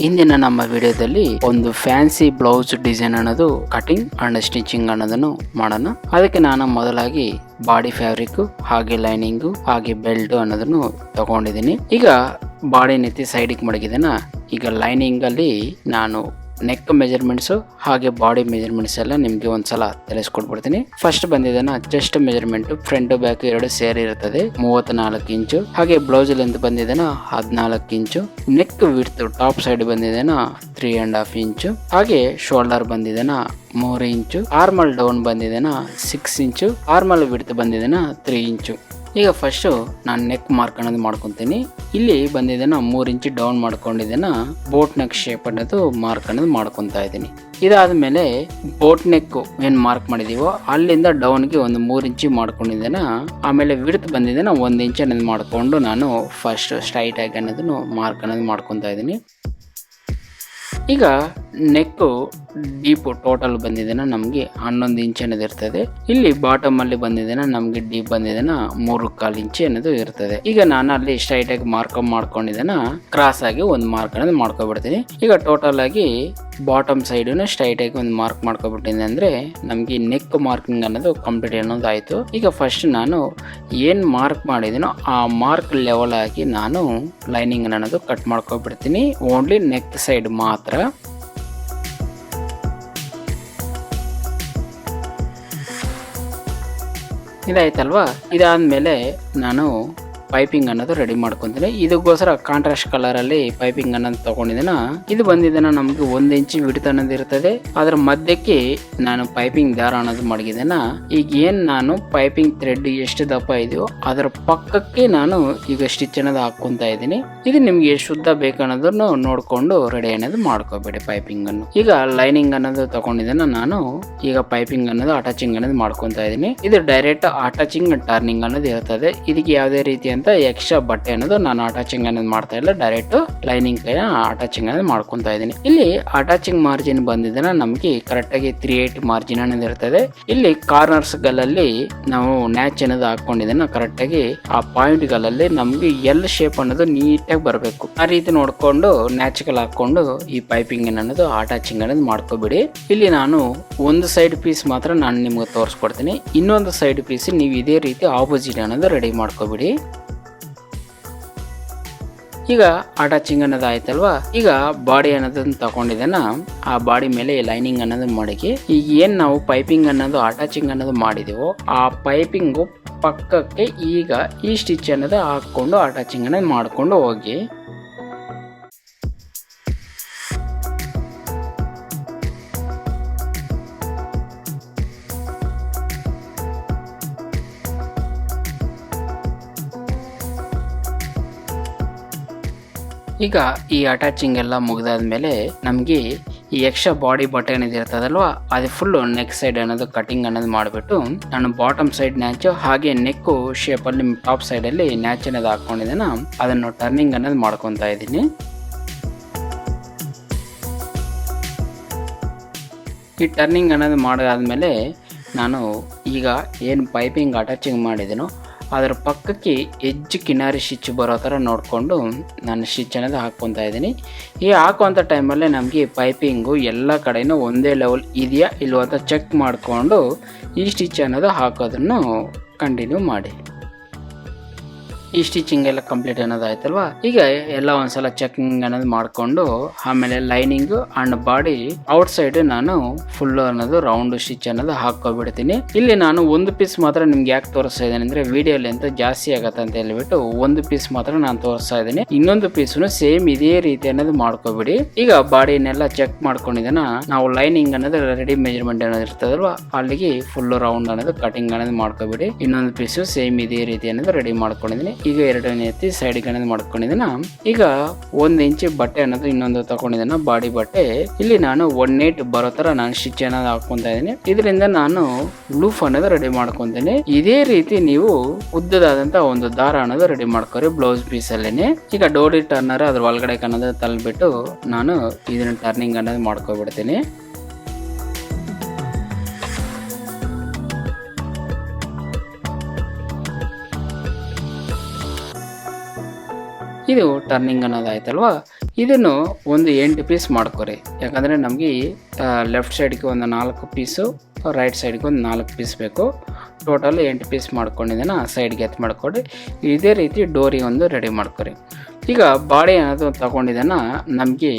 ಇಂದಿನ ನಮ್ಮ ವಿಡಿಯೋದಲ್ಲಿ ಒಂದು ಫ್ಯಾನ್ಸಿ ಬ್ಲೌಸ್ ಡಿಸೈನ್ ಅನ್ನೋದು ಕಟಿಂಗ್ ಅಂಡ್ ಸ್ಟಿಚಿಂಗ್ ಅನ್ನೋದನ್ನು ಮಾಡೋಣ. ಅದಕ್ಕೆ ನಾನು ಮೊದಲಾಗಿ ಬಾಡಿ ಫ್ಯಾಬ್ರಿಕ್ ಹಾಗೆ ಲೈನಿಂಗು ಹಾಗೆ ಬೆಲ್ಟ್ ಅನ್ನೋದನ್ನು ತಗೊಂಡಿದ್ದೀನಿ. ಈಗ ಬಾಡಿ ನೆತ್ತಿ ಸೈಡಿಗೆ ಮಡಗಿದೆನ. ಈಗ ಲೈನಿಂಗ್ ಅಲ್ಲಿ ನಾನು ನೆಕ್ ಮೆಜರ್ಮೆಂಟ್ಸ್ ಹಾಗೆ ಬಾಡಿ ಮೆಜರ್ಮೆಂಟ್ಸ್ ಎಲ್ಲ ನಿಮ್ಗೆ ಒಂದ್ಸಲ ತಿಳಿಸ್ಕೊಟ್ಬಿಡ್ತೀನಿ. ಫಸ್ಟ್ ಬಂದಿದ್ದೇನ ಚೆಸ್ಟ್ ಮೆಜರ್ಮೆಂಟ್ ಫ್ರಂಟ್ ಬ್ಯಾಕ್ ಎರಡು ಸೇರಿ ಇರುತ್ತದೆ 34 ಇಂಚು. ಹಾಗೆ ಬ್ಲೌಸ್ ಲೆಂತ್ ಬಂದಿದ್ದೇನ 14 inch. Neck width top side ಬಂದಿದ್ದೇನ 3.5 ಇಂಚು. ಹಾಗೆ ಶೋಲ್ಡರ್ ಬಂದಿದ್ದೇನ 3 ಇಂಚು. ಆರ್ಮಲ್ ಡೌನ್ ಬಂದಿದ್ದೇನ 6 ಇಂಚು. ಆರ್ಮಲ್ ವಿಡ್ತ್ ಬಂದಿದ್ದೇನ 3 ಇಂಚು. ಈಗ ಫಸ್ಟ್ ನಾನು ನೆಕ್ ಮಾರ್ಕ್ ಅನ್ನೋದು ಮಾಡ್ಕೊತೀನಿ. ಇಲ್ಲಿ ಬಂದಿದ್ದೇನ 3 ಇಂಚು ಡೌನ್ ಮಾಡ್ಕೊಂಡಿದ್ದೇನ ಬೋಟ್ ನೆಕ್ ಶೇಪ್ ಅನ್ನೋದು ಮಾರ್ಕ್ ಅನ್ನೋದು ಮಾಡ್ಕೊತಾ ಇದ್ದೀನಿ. ಇದಾದ್ಮೇಲೆ ಬೋಟ್ ನೆಕ್ ಏನ್ ಮಾರ್ಕ್ ಮಾಡಿದೀವೋ ಅಲ್ಲಿಂದ ಡೌನ್ಗೆ ಒಂದು 3 ಇಂಚು ಮಾಡ್ಕೊಂಡಿದ್ದೇನ. ಆಮೇಲೆ ವಿಡ್ತ್ ಬಂದಿದ್ದೇನ 1 ಇಂಚ್ ಅನ್ನೋದು ಮಾಡ್ಕೊಂಡು ನಾನು ಫಸ್ಟ್ ಸ್ಟ್ರೈಟ್ ಆಗಿ ಅನ್ನೋದನ್ನು ಮಾರ್ಕ್ ಅನ್ನೋದು ಮಾಡ್ಕೊತಾ ಇದ್ದೀನಿ. ಈಗ ನೆಕ್ ಡೀಪ್ ಟೋಟಲ್ ಬಂದಿದ್ದೇನ ನಮ್ಗೆ 11 ಇಂಚ್ ಅನ್ನೋದು ಇರ್ತದೆ. ಇಲ್ಲಿ ಬಾಟಮ್ ಅಲ್ಲಿ ಬಂದಿದ್ದೇನ ನಮ್ಗೆ ಡೀಪ್ ಬಂದಿದ್ದೇನ 3.25 ಇಂಚ್ ಅನ್ನೋದು ಇರ್ತದೆ. ಈಗ ನಾನು ಅಲ್ಲಿ ಸ್ಟ್ರೈಟ್ ಆಗಿ ಮಾರ್ಕ್ ಮಾಡ್ಕೊಂಡಿದ್ದೇನ ಕ್ರಾಸ್ ಆಗಿ ಒಂದು ಮಾರ್ಕ್ ಅನ್ನೋದು ಮಾಡ್ಕೊಬಿಡ್ತೀನಿ. ಈಗ ಟೋಟಲ್ ಆಗಿ ಬಾಟಮ್ ಸೈಡ್ ಸ್ಟ್ರೈಟ್ ಆಗಿ ಒಂದು ಮಾರ್ಕ್ ಮಾಡ್ಕೊಬಿಟ್ಟಿದೆ ಅಂದ್ರೆ ನಮ್ಗೆ ನೆಕ್ ಮಾರ್ಕಿಂಗ್ ಅನ್ನೋದು ಕಂಪ್ಲೀಟ್ ಅನ್ನೋದು ಆಯ್ತು. ಈಗ ಫಸ್ಟ್ ನಾನು ಏನ್ ಮಾರ್ಕ್ ಮಾಡಿದೀನೋ ಆ ಮಾರ್ಕ್ ಲೆವೆಲ್ ಆಗಿ ನಾನು ಲೈನಿಂಗ್ ಅನ್ನೋದು ಕಟ್ ಮಾಡ್ಕೊಬಿಡ್ತೀನಿ. ಓನ್ಲಿ ನೆಕ್ ಸೈಡ್ ಮಾತ್ರ. ಇದಾಯ್ತಲ್ವಾ. ಇದಾದ್ಮೇಲೆ ನಾನು ಪೈಪಿಂಗ್ ಅನ್ನೋದು ರೆಡಿ ಮಾಡ್ಕೊಂತೀನಿ. ಇದಕ್ಕೋಸ್ಕರ ಕಾಂಟ್ರಾಸ್ಟ್ ಕಲರ್ ಅಲ್ಲಿ ಪೈಪಿಂಗ್ ಅನ್ನೋದು ತಗೊಂಡಿದ್ದೇನ. ಇದು ಬಂದಿದ್ದೇನ ನಮ್ಗೆ 1 ಇಂಚ್ ವಿಡ್ತ್ ಅನ್ನೋದು ಇರ್ತದೆ. ಅದ್ರ ಮಧ್ಯಕ್ಕೆ ನಾನು ಪೈಪಿಂಗ್ ದಾರ ಅನ್ನೋದು ಮಡಗಿದ್ದೇನ. ಈಗ ಏನ್ ನಾನು ಪೈಪಿಂಗ್ ಥ್ರೆಡ್ ಎಷ್ಟು ದಪ್ಪ ಇದೆಯೋ ಅದರ ಪಕ್ಕಕ್ಕೆ ನಾನು ಈಗ ಸ್ಟಿಚ್ ಅನ್ನೋದು ಹಾಕೊಂತ ಇದ್ದೀನಿ. ಇದು ನಿಮ್ಗೆ ಎಷ್ಟು ಉದ್ದ ಬೇಕನ್ನೋದನ್ನು ನೋಡ್ಕೊಂಡು ರೆಡಿ ಅನ್ನೋದು ಮಾಡ್ಕೋಬೇಡಿ ಪೈಪಿಂಗ್ ಅನ್ನು. ಈಗ ಲೈನಿಂಗ್ ಅನ್ನೋದು ತಗೊಂಡಿದ್ದೇನ ನಾನು. ಈಗ ಪೈಪಿಂಗ್ ಅನ್ನೋದು ಅಟ್ಯಾಚಿಂಗ್ ಅನ್ನೋದು ಮಾಡ್ಕೊಂತ ಇದ್ದೀನಿ. ಇದು ಡೈರೆಕ್ಟ್ ಅಟ್ಯಾಚಿಂಗ್ ಟರ್ನಿಂಗ್ ಅನ್ನೋದು ಇರ್ತದೆ. ಇದಕ್ಕೆ ಯಾವುದೇ ರೀತಿ ಎಕ್ಸ್ಟ್ರಾ ಬಟ್ಟೆ ಅನ್ನೋದು ನಾನು ಅಟ್ಯಾಚಿಂಗ್ ಅನ್ನೋದು ಮಾಡ್ತಾ ಇಲ್ಲ. ಡೈರೆಕ್ಟ್ ಲೈನಿಂಗ್ ಕೈ ಅಟ್ಯಾಚಿಂಗ್ ಅನ್ನೋದು ಮಾಡ್ಕೊಂತ ಇದ್ದೀನಿ. ಇಲ್ಲಿ ಅಟ್ಯಾಚಿಂಗ್ ಮಾರ್ಜಿನ್ ಬಂದಿದ್ದೇನ ನಮ್ಗೆ ಕರೆಕ್ಟ್ ಆಗಿ 3/8 ಮಾರ್ಜಿನ್ ಅನ್ನೋದು ಇರ್ತದೆ. ಇಲ್ಲಿ ಕಾರ್ನರ್ಸ್ ಗಳಲ್ಲಿ ನಾವು ನ್ಯಾಚ್ ಅನ್ನೋದು ಹಾಕೊಂಡಿದ್ದೇನೆ. ಕರೆಕ್ಟ್ ಆಗಿ ಆ ಪಾಯಿಂಟ್ ಗಳಲ್ಲಿ ನಮ್ಗೆ ಎಲ್ ಶೇಪ್ ಅನ್ನೋದು ನೀಟಾಗಿ ಬರಬೇಕು. ಆ ರೀತಿ ನೋಡ್ಕೊಂಡು ನ್ಯಾಚ್ಗಳು ಹಾಕೊಂಡು ಈ ಪೈಪಿಂಗ್ ಅನ್ನೋದು ಅಟ್ಯಾಚಿಂಗ್ ಅನ್ನೋದು ಮಾಡ್ಕೋಬಿಡಿ. ಇಲ್ಲಿ ನಾನು ಒಂದು ಸೈಡ್ ಪೀಸ್ ಮಾತ್ರ ನಾನು ನಿಮ್ಗೆ ತೋರಿಸ್ಕೊಡ್ತೀನಿ. ಇನ್ನೊಂದು ಸೈಡ್ ಪೀಸ್ ನೀವು ಇದೇ ರೀತಿ ಆಪೋಸಿಟ್ ಅನ್ನೋದು ರೆಡಿ ಮಾಡ್ಕೋಬಿಡಿ. ಈಗ ಅಟ್ಯಾಚಿಂಗ್ ಅನ್ನೋದು ಆಯ್ತಲ್ವಾ. ಈಗ ಬಾಡಿ ಅನ್ನೋದನ್ನ ತಗೊಂಡಿದ್ದೇನ. ಆ ಬಾಡಿ ಮೇಲೆ ಲೈನಿಂಗ್ ಅನ್ನೋದು ಮಡಗಿ ಈಗ ಏನ್ ನಾವು ಪೈಪಿಂಗ್ ಅನ್ನೋದು ಅಟ್ಯಾಚಿಂಗ್ ಅನ್ನೋದು ಮಾಡಿದೀವೋ ಆ ಪೈಪಿಂಗ್ ಪಕ್ಕಕ್ಕೆ ಈಗ ಈ ಸ್ಟಿಚ್ ಅನ್ನೋದು ಹಾಕೊಂಡು ಅಟ್ಯಾಚಿಂಗ್ ಅನ್ನೋದು ಮಾಡ್ಕೊಂಡು ಹೋಗಿ. ಈಗ ಈ ಅಟ್ಯಾಚಿಂಗ್ ಎಲ್ಲ ಮುಗಿದಾದ್ಮೇಲೆ ನಮ್ಗೆ ಈ ಎಕ್ಸ್ಟ್ರಾ ಬಾಡಿ ಬಟ್ಟೆ ಏನಿದೆ ಇರ್ತದಲ್ವಾ ಅದು ಫುಲ್ ನೆಕ್ ಸೈಡ್ ಅನ್ನೋದು ಕಟಿಂಗ್ ಅನ್ನೋದು ಮಾಡಿಬಿಟ್ಟು ನಾನು ಬಾಟಮ್ ಸೈಡ್ ನ್ಯಾಚ್ ಹಾಗೆ ನೆಕ್ ಶೇಪ್ ಅಲ್ಲಿ ಟಾಪ್ ಸೈಡ್ ಅಲ್ಲಿ ನ್ಯಾಚ್ ಅನ್ನೋದು ಹಾಕೊಂಡಿದ್ದೇನ. ಅದನ್ನು ಟರ್ನಿಂಗ್ ಅನ್ನೋದು ಮಾಡ್ಕೊಂತ ಇದ್ದೀನಿ. ಈ ಟರ್ನಿಂಗ್ ಅನ್ನೋದು ಮಾಡಾದ್ಮೇಲೆ ನಾನು ಈಗ ಏನು ಪೈಪಿಂಗ್ ಅಟ್ಯಾಚಿಂಗ್ ಮಾಡಿದ್ದೀನೋ ಅದರ ಪಕ್ಕಕ್ಕೆ ಎಜ್ ಕಿನಾರಿ ಸ್ಟಿಚ್ ಬರೋ ಥರ ನೋಡಿಕೊಂಡು ನಾನು ಸ್ಟಿಚ್ ಅನ್ನೋದು ಹಾಕ್ಕೊತಾ ಇದ್ದೀನಿ. ಈ ಹಾಕುವಂಥ ಟೈಮಲ್ಲೇ ನಮಗೆ ಪೈಪಿಂಗು ಎಲ್ಲ ಕಡೆಯೂ ಒಂದೇ ಲೆವೆಲ್ ಇದೆಯಾ ಇಲ್ವ ಅಂತ ಚೆಕ್ ಮಾಡಿಕೊಂಡು ಈ ಸ್ಟಿಚ್ ಅನ್ನೋದು ಹಾಕೋದನ್ನು ಕಂಟಿನ್ಯೂ ಮಾಡಿ. ಈ ಸ್ಟಿಚಿಂಗ್ ಎಲ್ಲ ಕಂಪ್ಲೀಟ್ ಅನ್ನೋದು ಆಯ್ತಲ್ವಾ. ಈಗ ಎಲ್ಲ ಒಂದ್ಸಲ ಚೆಕಿಂಗ್ ಅನ್ನೋದು ಮಾಡಿಕೊಂಡು ಆಮೇಲೆ lining and body out side ನಾನು ಫುಲ್ ಅನ್ನೋದು ರೌಂಡ್ ಸ್ಟಿಚ್ ಅನ್ನೋದು ಹಾಕೋಬಿಡ್ತೀನಿ. ಇಲ್ಲಿ ನಾನು ಒಂದು ಪೀಸ್ ಮಾತ್ರ ನಿಮ್ಗೆ ಯಾಕೆ ತೋರಿಸ್ತಾ ಇದ್ದೇನೆ ಅಂದ್ರೆ ವಿಡಿಯೋಲಿ ಅಂತ ಜಾಸ್ತಿ ಆಗತ್ತೆ ಅಂತ ಹೇಳ್ಬಿಟ್ಟು ಒಂದು ಪೀಸ್ ಮಾತ್ರ ನಾನು ತೋರಿಸ್ತಾ ಇದ್ದೀನಿ. ಇನ್ನೊಂದು ಪೀಸ್ನು ಸೇಮ್ ಇದೇ ರೀತಿ ಅನ್ನೋದು ಮಾಡ್ಕೋಬಿಡಿ. ಈಗ ಬಾಡಿನೆಲ್ಲ ಚೆಕ್ ಮಾಡ್ಕೊಂಡಿದ್ದೇನ. ನಾವು ಲೈನಿಂಗ್ ಅನ್ನೋದು ರೆಡಿ ಮೆಜರ್ಮೆಂಟ್ ಅನ್ನೋದು ಇರ್ತದಲ್ವಾ ಅಲ್ಲಿಗೆ ಫುಲ್ ರೌಂಡ್ ಅನ್ನೋದು ಕಟಿಂಗ್ ಅನ್ನೋದು ಮಾಡ್ಕೋಬಿಡಿ. ಇನ್ನೊಂದು ಪೀಸ್ ಸೇಮ್ ಇದೇ ರೀತಿ ಅನ್ನೋದು ರೆಡಿ ಮಾಡ್ಕೊಂಡಿದ್ದೀನಿ. ಈಗ ಎರಡನೇ ಎತ್ತಿ ಸೈಡ್ ಅನ್ನೋದು ಮಾಡ್ಕೊಂಡಿದ್ದೇನ. ಈಗ 1 ಇಂಚ್ ಬಟ್ಟೆ ಅನ್ನೋದು ಇನ್ನೊಂದು ತಗೊಂಡಿದ್ದೇನ ಬಾಡಿ ಬಟ್ಟೆ. ಇಲ್ಲಿ ನಾನು 1/8 ಬರೋ ತರ ನಾನು ಸ್ಟಿಚ್ ಅನ್ನೋದು ಹಾಕೊಂತ ಇದ್ದೀನಿ. ಇದರಿಂದ ನಾನು ಲೂಫ್ ಅನ್ನೋದು ರೆಡಿ ಮಾಡ್ಕೊಂತೀನಿ. ಇದೇ ರೀತಿ ನೀವು ಉದ್ದದಾದಂತ ಒಂದು ದಾರ ಅನ್ನೋದು ರೆಡಿ ಮಾಡ್ಕೊರಿ ಬ್ಲೌಸ್ ಪೀಸ್ ಅಲ್ಲೇನೆ. ಈಗ ಡೋರಿ ಟರ್ನರ್ ಅದ್ರ ಒಳಗಡೆ ಅನ್ನೋದು ತಲ್ಬಿಟ್ಟು ನಾನು ಇದನ್ನ ಟರ್ನಿಂಗ್ ಅನ್ನೋದು ಮಾಡ್ಕೊಬಿಡ್ತೀನಿ. ಇದು ಟರ್ನಿಂಗ್ ಅನ್ನೋದಾಯ್ತಲ್ವಾ. ಇದನ್ನು ಒಂದು 8 ಪೀಸ್ ಮಾಡ್ಕೊರಿ. ಯಾಕಂದರೆ ನಮಗೆ ಲೆಫ್ಟ್ ಸೈಡ್ಗೆ ಒಂದು 4 ಪೀಸು, ರೈಟ್ ಸೈಡ್ಗೆ ಒಂದು 4 ಪೀಸ್ ಬೇಕು. ಟೋಟಲ್ 8 ಪೀಸ್ ಮಾಡ್ಕೊಂಡಿದ್ದೇನೆ. ಸೈಡ್ಗೆ ಎತ್ತು ಮಾಡ್ಕೊಡಿ. ಇದೇ ರೀತಿ ಡೋರಿಗೆ ಒಂದು ರೆಡಿ ಮಾಡ್ಕೊರಿ. ಈಗ ಬಾಡಿ ಅನ್ನೋದು ತಗೊಂಡಿದ್ದಾನ ನಮಗೆ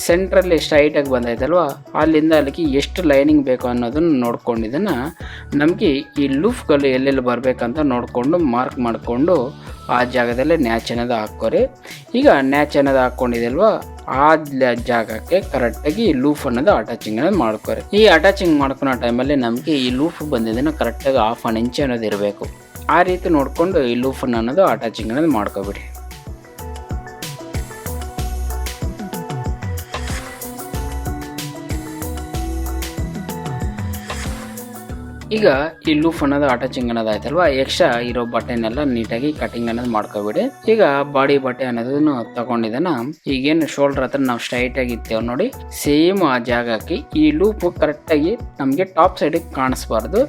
ಸೆಂಟ್ರಲ್ಲಿ ಸ್ಟ್ರೈಟಾಗಿ ಬಂದೈತಲ್ವ, ಅಲ್ಲಿಂದ ಅಲ್ಲಿಗೆ ಎಷ್ಟು ಲೈನಿಂಗ್ ಬೇಕು ಅನ್ನೋದನ್ನು ನೋಡ್ಕೊಂಡಿದ್ದಾನ ನಮಗೆ ಈ ಲೂಫ್ಗಳು ಎಲ್ಲೆಲ್ಲಿ ಬರಬೇಕಂತ ನೋಡಿಕೊಂಡು ಮಾರ್ಕ್ ಮಾಡಿಕೊಂಡು ಆ ಜಾಗದಲ್ಲೇ ನ್ಯಾಚ್ ಅನ್ನೋದು ಹಾಕ್ಕೋರಿ. ಈಗ ನ್ಯಾಚ್ ಅನ್ನೋದು ಹಾಕ್ಕೊಂಡಿದೆಲ್ವ, ಆ ಜಾಗಕ್ಕೆ ಕರೆಕ್ಟಾಗಿ ಈ ಲೂಫ್ ಅನ್ನೋದು ಅಟ್ಯಾಚಿಂಗ್ ಅನ್ನೋದು ಮಾಡ್ಕೋರಿ. ಈ ಅಟ್ಯಾಚಿಂಗ್ ಮಾಡ್ಕೊಳೋ ಟೈಮಲ್ಲಿ ನಮಗೆ ಈ ಲೂಫ್ ಬಂದಿದ್ದನ್ನು ಕರೆಕ್ಟಾಗಿ 1/2 ಇಂಚ್ ಅನ್ನೋದು ಇರಬೇಕು. ಆ ರೀತಿ ನೋಡಿಕೊಂಡು ಈ ಲೂಫನ್ನು ಅನ್ನೋದು ಅಟ್ಯಾಚಿಂಗ್ ಅನ್ನೋದು ಮಾಡ್ಕೊಬಿಡಿ. ಈಗ ಈ ಲೂಫ್ ಅನ್ನೋದು ಅಟ್ಯಾಚಿಂಗ್ ಅನ್ನೋದು ಆಯ್ತಲ್ವಾ, ಎಕ್ಸ್ಟ್ರಾ ಇರೋ ಬಟ್ಟೆನೆಲ್ಲ ನೀಟಾಗಿ ಕಟಿಂಗ್ ಅನ್ನೋದು ಮಾಡ್ಕೊಬಿಡಿ. ಈಗ ಬಾಡಿ ಬಟ್ಟೆ ಅನ್ನೋದನ್ನು ತಗೊಂಡಿದ್ದಾನ. ಈಗೇನು ಶೋಲ್ಡರ್ ಹತ್ರ ನಾವು ಸ್ಟ್ರೈಟ್ ಆಗಿ ಇತ್ತೇವೆ ನೋಡಿ, ಸೇಮ್ ಆ ಜಾಗಕ್ಕೆ ಈ ಲೂಪ್ ಕರೆಕ್ಟಾಗಿ ನಮಗೆ ಟಾಪ್ ಸೈಡಿಗೆ ಕಾಣಿಸ್ಬಾರ್ದು,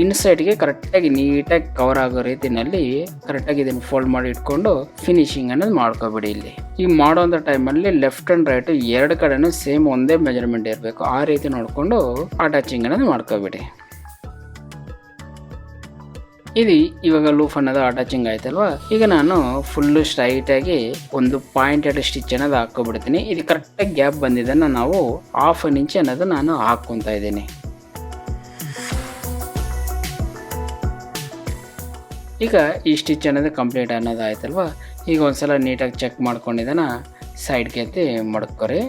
ಇನ್ಸೈಡ್ಗೆ ಕರೆಕ್ಟಾಗಿ ನೀಟಾಗಿ ಕವರ್ ಆಗೋ ರೀತಿಯಲ್ಲಿ ಕರೆಕ್ಟಾಗಿ ಇದನ್ನು ಫೋಲ್ಡ್ ಮಾಡಿ ಇಟ್ಕೊಂಡು ಫಿನಿಶಿಂಗ್ ಅನ್ನೋದು ಮಾಡ್ಕೊಬಿಡಿ. ಇಲ್ಲಿ ಈ ಮಾಡೋಂಥ ಟೈಮಲ್ಲಿ ಲೆಫ್ಟ್ ಅಂಡ್ ರೈಟ್ ಎರಡು ಕಡೆನೂ ಸೇಮ್ ಒಂದೇ ಮೆಜರ್ಮೆಂಟ್ ಇರಬೇಕು. ಆ ರೀತಿ ನೋಡಿಕೊಂಡು ಅಟ್ಯಾಚಿಂಗ್ ಅನ್ನೋದು ಮಾಡ್ಕೊಬಿಡಿ. ಇದು ಇವಾಗ ಲೂಫ್ ಅನ್ನೋದು ಅಟ್ಯಾಚಿಂಗ್ ಆಯ್ತಲ್ವಾ. ಈಗ ನಾನು ಫುಲ್ಲು ಸ್ಟ್ರೈಟಾಗಿ ಒಂದು ಪಾಯಿಂಟೆಡ್ ಸ್ಟಿಚ್ ಅನ್ನೋದು ಹಾಕ್ಕೊಬಿಡ್ತೀನಿ. ಇದು ಕರೆಕ್ಟಾಗಿ ಗ್ಯಾಪ್ ಬಂದಿದ್ದನ್ನು ನಾವು 1/2 ಇಂಚ್ ಅನ್ನೋದು ನಾನು ಹಾಕ್ಕೊತಾ ಇದ್ದೀನಿ. ಈಗ ಈ ಸ್ಟಿಚ್ ಅನ್ನೋದು ಕಂಪ್ಲೀಟ್ ಅನ್ನೋದು ಆಯ್ತಲ್ವಾ. ಈಗ ಒಂದ್ಸಲ ನೀಟಾಗಿ ಚೆಕ್ ಮಾಡ್ಕೊಂಡಿದ್ದಾನ ಸೈಡ್ಗೆ ಎತ್ತಿ ಮಡ್ಕೊರಿ.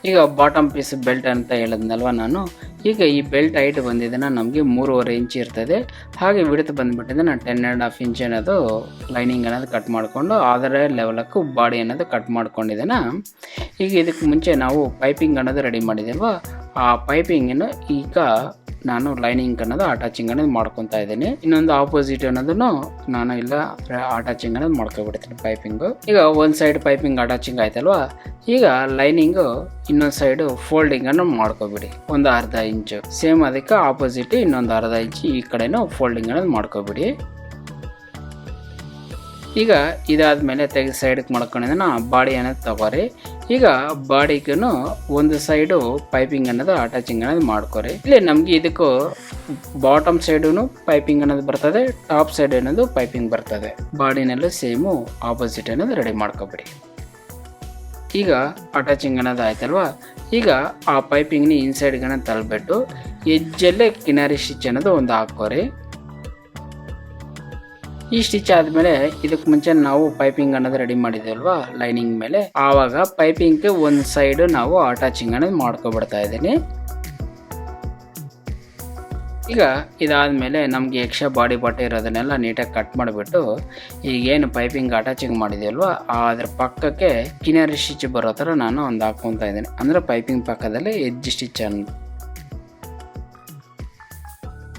ಈಗ ಬಾಟಮ್ ಪೀಸ್ ಬೆಲ್ಟ್ ಅಂತ ಹೇಳಿದ್ನಲ್ವ ನಾನು, ಈಗ ಈ ಬೆಲ್ಟ್ ಹೈಟ್ ಬಂದಿದ್ದಾನ ನಮಗೆ 3.5 ಇಂಚ್ ಇರ್ತದೆ. ಹಾಗೆ ವಿಡ್ತ್ ಬಂದುಬಿಟ್ಟಿದೆ ನಾನು 10.5 ಇಂಚ್ ಅನ್ನೋದು ಲೈನಿಂಗ್ ಅನ್ನೋದು ಕಟ್ ಮಾಡಿಕೊಂಡು ಅದರ ಲೆವೆಲಕ್ಕೂ ಬಾಡಿ ಅನ್ನೋದು ಕಟ್ ಮಾಡ್ಕೊಂಡಿದ್ದೇನೆ. ಈಗ ಇದಕ್ಕೆ ಮುಂಚೆ ನಾವು ಪೈಪಿಂಗ್ ಅನ್ನೋದು ರೆಡಿ ಮಾಡಿದ್ದೇಲ್ವ, ಆ ಪೈಪಿಂಗನ್ನು ಈಗ ನಾನು ಲೈನಿಂಗ್ ಅನ್ನೋದು ಅಟ್ಯಾಚಿಂಗ್ ಅನ್ನೋದು ಮಾಡ್ಕೊತಾ ಇದ್ದೀನಿ. ಇನ್ನೊಂದು ಆಪೋಸಿಟ್ ಅನ್ನೋದನ್ನು ನಾನು ಇಲ್ಲ ಅಟ್ಯಾಚಿಂಗ್ ಅನ್ನೋದು ಮಾಡ್ಕೊಬಿಡ್ತೀನಿ ಪೈಪಿಂಗು. ಈಗ ಒಂದು ಸೈಡ್ ಪೈಪಿಂಗ್ ಅಟ್ಯಾಚಿಂಗ್ ಆಯ್ತಲ್ವಾ, ಈಗ ಲೈನಿಂಗು ಇನ್ನೊಂದು ಸೈಡು ಫೋಲ್ಡಿಂಗ್ ಅನ್ನು ಮಾಡ್ಕೊಬಿಡಿ ಒಂದು 1/2 ಇಂಚು. ಸೇಮ್ ಅದಕ್ಕೆ ಆಪೋಸಿಟ್ ಇನ್ನೊಂದು 1/2 ಇಂಚ್ ಈ ಕಡೆನೂ ಫೋಲ್ಡಿಂಗ್ ಅನ್ನೋದು ಮಾಡ್ಕೊಬಿಡಿ. ಈಗ ಇದಾದ್ಮೇಲೆ ತೆಗೆದು ಸೈಡ್ಗೆ ಮಾಡ್ಕೊಂಡಿದ್ದಾನ ಬಾಡಿ ಅನ್ನೋದು ತಗೋರಿ. ಈಗ ಬಾಡಿಗೂ ಒಂದು ಸೈಡು ಪೈಪಿಂಗ್ ಅನ್ನೋದು ಅಟ್ಯಾಚಿಂಗ್ ಅನ್ನೋದು ಮಾಡ್ಕೊರಿ. ಇಲ್ಲಿ ನಮಗೆ ಇದಕ್ಕೂ ಬಾಟಮ್ ಸೈಡು ಪೈಪಿಂಗ್ ಅನ್ನೋದು ಬರ್ತದೆ, ಟಾಪ್ ಸೈಡ್ ಅನ್ನೋದು ಪೈಪಿಂಗ್ ಬರ್ತದೆ. ಬಾಡಿನಲ್ಲೂ ಸೇಮು ಆಪೋಸಿಟ್ ಅನ್ನೋದು ರೆಡಿ ಮಾಡ್ಕೊಬಿಡಿ. ಈಗ ಅಟ್ಯಾಚಿಂಗ್ ಅನ್ನೋದು ಆಯ್ತಲ್ವಾ. ಈಗ ಆ ಪೈಪಿಂಗ್ನ ಇನ್ಸೈಡ್ಗನ್ನ ತಳ್ಬಿಟ್ಟು ಎಜ್ಜಲ್ಲೇ ಕಿನಾರಿ ಸ್ಟಿಚ್ ಅನ್ನೋದು ಒಂದು ಹಾಕೋರಿ. ಈ ಸ್ಟಿಚ್ ಆದಮೇಲೆ ಇದಕ್ಕೆ ಮುಂಚೆ ನಾವು ಪೈಪಿಂಗ್ ಅನ್ನೋದು ರೆಡಿ ಮಾಡಿದ್ದೇವಲ್ವಾ ಲೈನಿಂಗ್ ಮೇಲೆ, ಆವಾಗ ಪೈಪಿಂಗ್ಗೆ ಒಂದು ಸೈಡ್ ನಾವು ಅಟ್ಯಾಚಿಂಗ್ ಅನ್ನೋದು ಮಾಡ್ಕೊಬಿಡ್ತಾ ಇದ್ದೀನಿ. ಈಗ ಇದಾದಮೇಲೆ ನಮಗೆ ಎಕ್ಸ್ಟ್ರಾ ಬಾಡಿ ಬಟ್ಟೆ ಇರೋದನ್ನೆಲ್ಲ ನೀಟಾಗಿ ಕಟ್ ಮಾಡಿಬಿಟ್ಟು ಈಗೇನು ಪೈಪಿಂಗ್ ಅಟ್ಯಾಚಿಂಗ್ ಮಾಡಿದೆಯಲ್ವ ಅದ್ರ ಪಕ್ಕಕ್ಕೆ ಕಿನಾರಿ ಸ್ಟಿಚ್ ಬರೋ ಥರ ನಾನು ಒಂದು ಹಾಕ್ಕೊತಾ ಇದ್ದೀನಿ. ಅಂದರೆ ಪೈಪಿಂಗ್ ಪಕ್ಕದಲ್ಲಿ ಎಡ್ಜ್ ಸ್ಟಿಚ್ ಅನ್ನು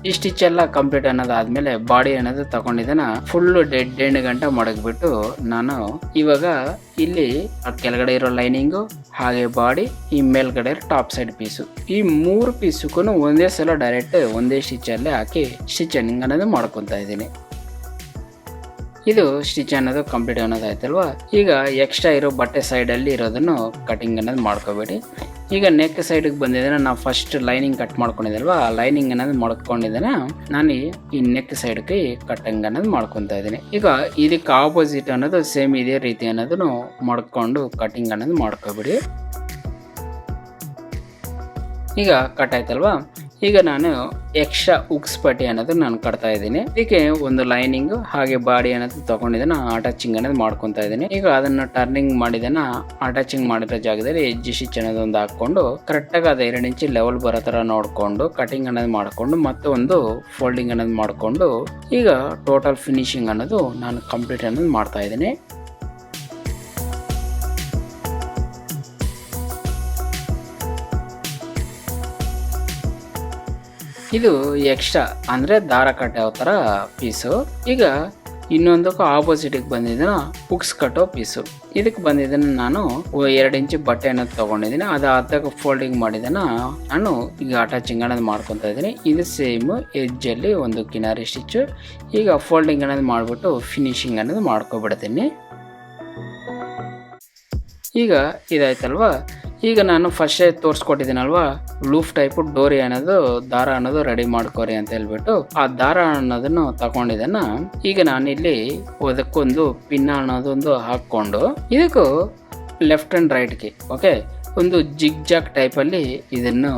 ಈ ಸ್ಟಿಚ್ ಎಲ್ಲ ಕಂಪ್ಲೀಟ್ ಅನ್ನೋದಾದ್ಮೇಲೆ ಬಾಡಿ ಅನ್ನೋದು ತಗೊಂಡಿದ್ದಾನ ಫುಲ್ಲು ಡೆಡ್ ಎಂಡ್ ಗಂಟ ಮಡಗ್ಬಿಟ್ಟು ನಾನು ಇವಾಗ ಇಲ್ಲಿ ಕೆಳಗಡೆ ಇರೋ ಲೈನಿಂಗು ಹಾಗೆ ಬಾಡಿ ಈ ಮೇಲ್ಗಡೆ ಟಾಪ್ ಸೈಡ್ ಪೀಸು ಈ 3 ಪೀಸಕ್ಕೂ ಒಂದೇ ಸಲ ಡೈರೆಕ್ಟ್ ಒಂದೇ ಸ್ಟಿಚ್ ಅಲ್ಲೇ ಹಾಕಿ ಸ್ಟಿಚಿಂಗ್ ಅನ್ನೋದು ಮಾಡ್ಕೊತಾ ಇದ್ದೀನಿ. ಇದು ಸ್ಟಿಚ್ ಅನ್ನೋದು ಕಂಪ್ಲೀಟ್ ಅನ್ನೋದಾಯ್ತಲ್ವಾ. ಈಗ ಎಕ್ಸ್ಟ್ರಾ ಇರೋ ಬಟ್ಟೆ ಸೈಡಲ್ಲಿ ಇರೋದನ್ನು ಕಟಿಂಗ್ ಅನ್ನೋದು ಮಾಡ್ಕೋಬೇಡಿ. ಈಗ ನೆಕ್ ಸೈಡಿಗೆ ಬಂದಿದ್ದೇನೆ, ನಾವು ಫಸ್ಟ್ ಲೈನಿಂಗ್ ಕಟ್ ಮಾಡ್ಕೊಂಡಿದ್ದಲ್ವಾ ಆ ಲೈನಿಂಗ್ ಅನ್ನೋದು ಮಾಡ್ಕೊಂಡಿದ್ದೇನೆ. ನಾನು ಈ ನೆಕ್ ಸೈಡ್ಗೆ ಕಟ್ಟಿಂಗ್ ಅನ್ನೋದು ಮಾಡ್ಕೊತಾ ಇದ್ದೀನಿ. ಈಗ ಇದಕ್ಕೆ ಆಪೋಸಿಟ್ ಅನ್ನೋದು ಸೇಮ್ ಇದೇ ರೀತಿ ಅನ್ನೋದನ್ನು ಮಾಡ್ಕೊಂಡು ಕಟಿಂಗ್ ಅನ್ನೋದು ಮಾಡ್ಕೋಬಿಡಿ. ಈಗ ಕಟ್ ಆಯ್ತಲ್ವಾ. ಈಗ ನಾನು ಎಕ್ಸ್ಟ್ರಾ ಉಕ್ಸ್ ಪಟ್ಟಿ ಅನ್ನೋದು ನಾನು ಕಟ್ತಾ ಇದ್ದೀನಿ. ಇದಕ್ಕೆ ಒಂದು ಲೈನಿಂಗ್ ಹಾಗೆ ಬಾಡಿ ಅನ್ನೋದು ತಗೊಂಡಿದ್ದೇನೆ, ಅಟ್ಯಾಚಿಂಗ್ ಅನ್ನೋದು ಮಾಡ್ಕೊತಾ ಇದ್ದೀನಿ. ಈಗ ಅದನ್ನ ಟರ್ನಿಂಗ್ ಮಾಡಿದ್ದೇನೆ, ಅಟ್ಯಾಚಿಂಗ್ ಮಾಡಿರೋ ಜಾಗದಲ್ಲಿ ಎಡ್ಜ್ ಸ್ಟಿಚ್ ಅನ್ನೋದು ಒಂದು ಹಾಕೊಂಡು ಕರೆಕ್ಟಾಗಿ ಅದು 2 ಇಂಚ್ ಲೆವೆಲ್ ಬರೋ ಥರ ನೋಡಿಕೊಂಡು ಕಟಿಂಗ್ ಅನ್ನೋದು ಮಾಡಿಕೊಂಡು ಮತ್ತೆ ಒಂದು ಫೋಲ್ಡಿಂಗ್ ಅನ್ನೋದು ಮಾಡಿಕೊಂಡು ಈಗ ಟೋಟಲ್ ಫಿನಿಶಿಂಗ್ ಅನ್ನೋದು ನಾನು ಕಂಪ್ಲೀಟ್ ಅನ್ನೋದು ಮಾಡ್ತಾ ಇದ್ದೀನಿ. ಇದು ಎಕ್ಸ್ಟ್ರಾ ಅಂದರೆ ದಾರ ಕಟ್ಟೋ ಥರ ಪೀಸು. ಈಗ ಇನ್ನೊಂದಕ್ಕೂ ಆಪೋಸಿಟಿಗೆ ಬಂದಿದ್ದೇನೆ ಹುಕ್ಸ್ ಕಟ್ಟೋ ಪೀಸು. ಇದಕ್ಕೆ ಬಂದಿದ್ದೇನೆ ನಾನು 2 ಇಂಚ್ ಬಟ್ಟೆ ಅನ್ನೋದು ತೊಗೊಂಡಿದ್ದೀನಿ, ಅದು ಅರ್ಧಕ್ಕೆ ಫೋಲ್ಡಿಂಗ್ ಮಾಡಿದ್ದೇನೆ. ನಾನು ಈಗ ಅಟ್ಯಾಚಿಂಗ್ ಅನ್ನೋದು ಮಾಡ್ಕೊತಾ ಇದ್ದೀನಿ. ಇದು ಸೇಮ್ ಎಡ್ಜಲ್ಲಿ ಒಂದು ಕಿನಾರಿ ಸ್ಟಿಚ್ಚು. ಈಗ ಫೋಲ್ಡಿಂಗ್ ಅನ್ನೋದು ಮಾಡಿಬಿಟ್ಟು ಫಿನಿಶಿಂಗ್ ಅನ್ನೋದು ಮಾಡ್ಕೊಬಿಡ್ತೀನಿ. ಈಗ ಇದಾಯ್ತಲ್ವಾ. ಈಗ ನಾನು ಫಸ್ಟೇ ತೋರಿಸ್ಕೊಟ್ಟಿದ್ದೀನಲ್ವಾ, ಲೂಫ್ ಟೈಪು ಡೋರಿ ಅನ್ನೋದು ದಾರ ಅನ್ನೋದು ರೆಡಿ ಮಾಡ್ಕೋರಿ ಅಂತ ಹೇಳ್ಬಿಟ್ಟು ಆ ದಾರ ಅನ್ನೋದನ್ನು ತಗೊಂಡಿದ್ದನ್ನ ಈಗ ನಾನಿಲ್ಲಿ ಅದಕ್ಕೊಂದು ಪಿನ್ ಅನ್ನೋದೊಂದು ಹಾಕ್ಕೊಂಡು ಇದಕ್ಕೂ ಲೆಫ್ಟ್ ಅಂಡ್ ರೈಟ್ಗೆ ಓಕೆ ಒಂದು ಜಿಗ್ ಜಾಕ್ ಟೈಪಲ್ಲಿ ಇದನ್ನು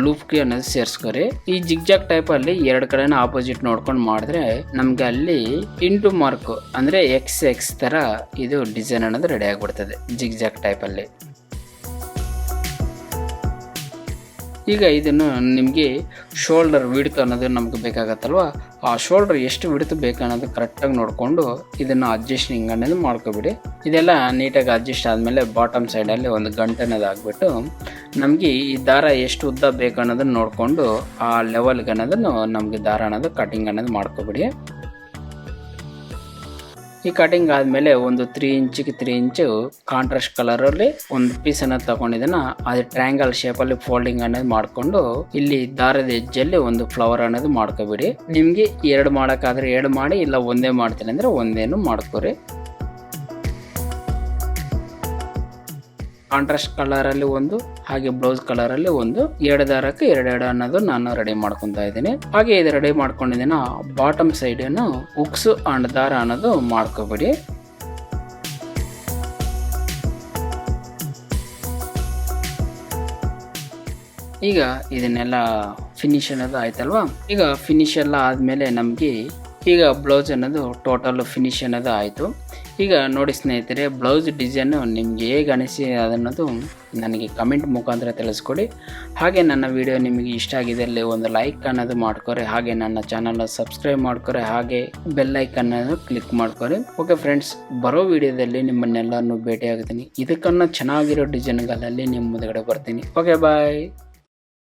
ಲೂಪ್ಗೆ ಅನ್ನೋದು ಸೇರಿಸ್ಕೊರಿ. ಈ ಜಿಗ್ ಜಾಕ್ ಟೈಪಲ್ಲಿ ಎರಡು ಕಡೆನ ಆಪೋಸಿಟ್ ನೋಡ್ಕೊಂಡು ಮಾಡಿದ್ರೆ ನಮ್ಗೆ ಅಲ್ಲಿ ಇಂಟು ಮಾರ್ಕ್ ಅಂದ್ರೆ ಎಕ್ಸ್ ತರ ಇದು ಡಿಸೈನ್ ಅನ್ನೋದು ರೆಡಿ ಆಗ್ಬಿಡ್ತದೆ ಜಿಗ್ ಜಾಕ್ ಟೈಪಲ್ಲಿ. ಈಗ ಇದನ್ನು ನಿಮಗೆ ಶೋಲ್ಡರ್ ವಿಡ್ತ್ ಅನ್ನೋದು ನಮ್ಗೆ ಬೇಕಾಗತ್ತಲ್ವ, ಆ ಶೋಲ್ಡರ್ ಎಷ್ಟು ವಿಡ್ತ್ ಬೇಕನ್ನೋದು ಕರೆಕ್ಟಾಗಿ ನೋಡಿಕೊಂಡು ಇದನ್ನು ಅಡ್ಜಸ್ಟಿಂಗ್ ಅನ್ನೋದು ಮಾಡ್ಕೊಬಿಡಿ. ಇದೆಲ್ಲ ನೀಟಾಗಿ ಅಡ್ಜಸ್ಟ್ ಆದಮೇಲೆ ಬಾಟಮ್ ಸೈಡಲ್ಲಿ ಒಂದು ಗಂಟೆ ಅನ್ನೋದು ಹಾಕ್ಬಿಟ್ಟು ನಮಗೆ ಈ ದಾರ ಎಷ್ಟು ಉದ್ದ ಬೇಕು ಅನ್ನೋದನ್ನು ನೋಡಿಕೊಂಡು ಆ ಲೆವೆಲ್ಗೆ ಅನ್ನೋದನ್ನು ನಮಗೆ ದಾರ ಅನ್ನೋದು ಕಟಿಂಗ್ ಅನ್ನೋದು ಮಾಡ್ಕೊಬಿಡಿ. ಈ ಕಟಿಂಗ್ ಆದಮೇಲೆ ಒಂದು 3 ಇಂಚಿಗೆ 3 ಇಂಚು ಕಾಂಟ್ರಾಸ್ಟ್ ಕಲರಲ್ಲಿ ಒಂದು ಪೀಸ್ ಅನ್ನೋದು ತಗೊಂಡಿದ್ದನ್ನ ಅದು ಟ್ರಯಾಂಗಲ್ ಶೇಪಲ್ಲಿ ಫೋಲ್ಡಿಂಗ್ ಅನ್ನೋದು ಮಾಡಿಕೊಂಡು ಇಲ್ಲಿ ದಾರದ ಎಜ್ಜಲ್ಲಿ ಒಂದು ಫ್ಲವರ್ ಅನ್ನೋದು ಮಾಡ್ಕೊಬಿಡಿ. ನಿಮಗೆ 2 ಮಾಡೋಕ್ಕಾದ್ರೆ 2 ಮಾಡಿ, ಇಲ್ಲ ಒಂದೇ ಮಾಡ್ತೀನಿ ಅಂದರೆ ಒಂದೇನು ಮಾಡ್ಕೊರಿ. ಕಾಂಟ್ರಾಸ್ಟ್ ಕಲರಲ್ಲಿ ಒಂದು ಹಾಗೆ ಬ್ಲೌಸ್ ಕಲರಲ್ಲಿ ಒಂದು 2 ದಾರಕ್ಕೆ 2 ಅನ್ನೋದು ನಾನು ರೆಡಿ ಮಾಡ್ಕೊತಾ ಇದ್ದೀನಿ. ಹಾಗೆ ಇದು ರೆಡಿ ಮಾಡ್ಕೊಂಡಿದ್ದೀನ ಬಾಟಮ್ ಸೈಡ್ ಅನ್ನು ಹುಕ್ಸ್ ಅಂಡ್ ದಾರ ಅನ್ನೋದು ಮಾಡ್ಕೊಬಿಡಿ. ಈಗ ಇದನ್ನೆಲ್ಲ ಫಿನಿಶ್ ಅನ್ನೋದು ಆಯ್ತಲ್ವಾ. ಈಗ ಫಿನಿಶ್ ಎಲ್ಲ ಆದಮೇಲೆ ನಮಗೆ ಈಗ ಬ್ಲೌಸ್ ಅನ್ನೋದು ಟೋಟಲ್ ಫಿನಿಶ್ ಅನ್ನೋದು ಆಯಿತು. ಈಗ ನೋಡಿ ಸ್ನೇಹಿತರೆ, ಬ್ಲೌಸ್ ಡಿಸೈನು ನಿಮ್ಗೆ ಹೇಗೆ ಅನಿಸಿ ಅದನ್ನೋದು ನನಗೆ ಕಮೆಂಟ್ ಮುಖಾಂತರ ತಿಳಿಸ್ಕೊಡಿ. ಹಾಗೆ ನನ್ನ ವಿಡಿಯೋ ನಿಮಗೆ ಇಷ್ಟ ಆಗಿದ್ದಲ್ಲಿ ಒಂದು ಲೈಕ್ ಅನ್ನೋದು ಮಾಡ್ಕೊರಿ, ಹಾಗೆ ನನ್ನ ಚಾನಲ್ನ ಸಬ್ಸ್ಕ್ರೈಬ್ ಮಾಡ್ಕೊರಿ, ಹಾಗೆ ಬೆಲ್ ಐಕನ್ ಅನ್ನೋದು ಕ್ಲಿಕ್ ಮಾಡ್ಕೊರಿ. ಓಕೆ ಫ್ರೆಂಡ್ಸ್, ಬರೋ ವಿಡಿಯೋದಲ್ಲಿ ನಿಮ್ಮನ್ನೆಲ್ಲರನ್ನು ಭೇಟಿ ಆಗ್ತೀನಿ. ಇದಕ್ಕನ್ನ ಚೆನ್ನಾಗಿರೋ ಡಿಸೈನ್ಗಳಲ್ಲಿ ನಿಮ್ಮ ಮುಂದೆಗಡೆ ಬರ್ತೀನಿ. ಓಕೆ ಬಾಯ್.